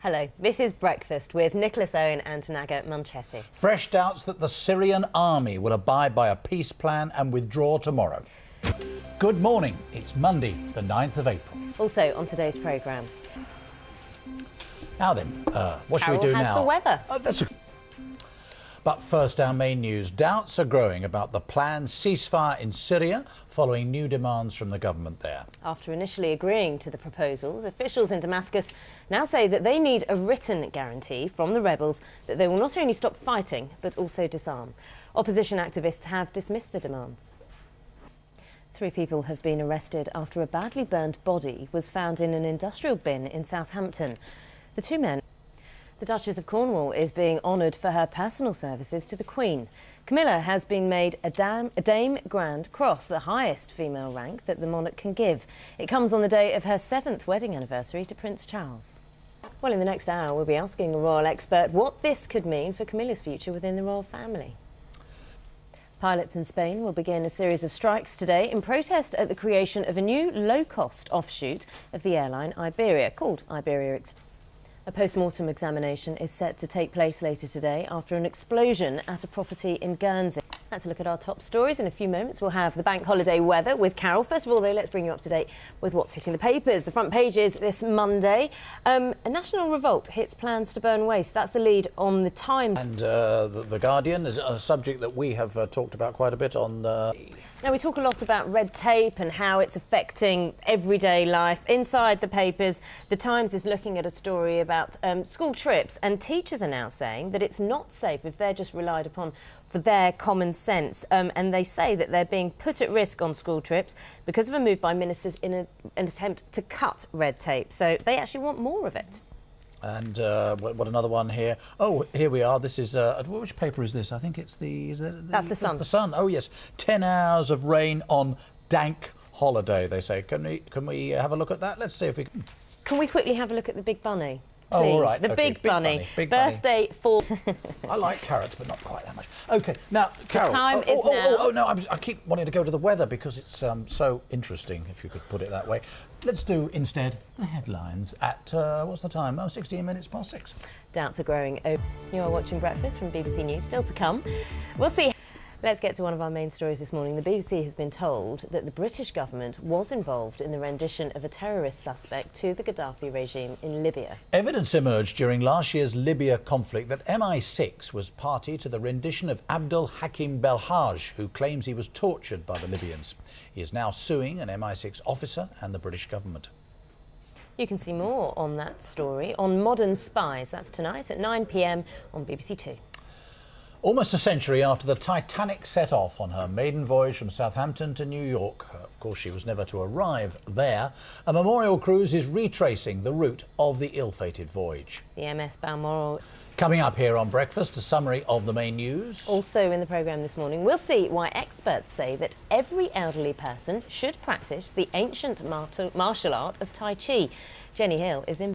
Hello, this is Breakfast with Nicholas Owen and NAGA Munchetty. Fresh doubts that the Syrian army will abide by a peace plan and withdraw tomorrow. Good morning, it's Monday, the 9th of April. Also on today's programme. Now then, what should we do now? Has the weather. But first, our main news. Doubts are growing about the planned ceasefire in Syria following new demands from the government there. After initially agreeing to the proposals, officials in Damascus now say that they need a written guarantee from the rebels that they will not only stop fighting but also disarm. Opposition activists have dismissed the demands. 3 people have been arrested after a badly burned body was found in an industrial bin in Southampton. The 2 men. The Duchess of Cornwall is being honoured for her personal services to the Queen. Camilla has been made a Dame Grand Cross, the highest female rank that the monarch can give. It comes on the day of her 7th wedding anniversary to Prince Charles. Well, in the next hour, we'll be asking a royal expert what this could mean for Camilla's future within the royal family. Pilots in Spain will begin a series of strikes today in protest at the creation of a new low-cost offshoot of the airline Iberia, called Iberia Express. A post-mortem examination is set to take place later today after an explosion at a property in Guernsey. Let's look at our top stories. In a few moments, we'll have the bank holiday weather with Carol. First of all, though, let's bring you up to date with what's hitting the papers. The front pages this Monday. A national revolt hits plans to burn waste. That's the lead on the Times. And the Guardian is a subject that we have talked about quite a bit on. Now, we talk a lot about red tape and how it's affecting everyday life. Inside the papers, the Times is looking at a story about school trips, and teachers are now saying that it's not safe if they're just relied upon for their common sense. And they say that they're being put at risk on school trips because of a move by ministers in an attempt to cut red tape. So they actually want more of it. And what another one here? Oh, here we are. This is which paper is this? I think it's the. That's the Sun. The Sun. Oh yes, 10 hours of rain on dank holiday. They say. Can we have a look at that? Let's see if we can. Can we quickly have a look at the big bunny? Please. Oh, all right. The okay. big bunny. Big Birthday for. I like carrots, but not quite that much. OK, now, Carol. The time is now. Oh, no, I keep wanting to go to the weather because it's so interesting, if you could put it that way. Let's do, instead, the headlines at, what's the time? Oh, 16 minutes past 6. Doubts are growing. You are watching Breakfast from BBC News. Still to come. We'll see. Let's get to one of our main stories this morning. The BBC has been told that the British government was involved in the rendition of a terrorist suspect to the Gaddafi regime in Libya. Evidence emerged during last year's Libya conflict that MI6 was party to the rendition of Abdul Hakim Belhaj, who claims he was tortured by the Libyans. He is now suing an MI6 officer and the British government. You can see more on that story on Modern Spies. That's tonight at 9 p.m. on BBC Two. Almost a century after the Titanic set off on her maiden voyage from Southampton to New York, of course she was never to arrive there, a memorial cruise is retracing the route of the ill-fated voyage. The MS Balmoral. Coming up here on Breakfast, a summary of the main news. Also in the programme this morning, we'll see why experts say that every elderly person should practice the ancient martial art of Tai Chi. Jenny Hill is in.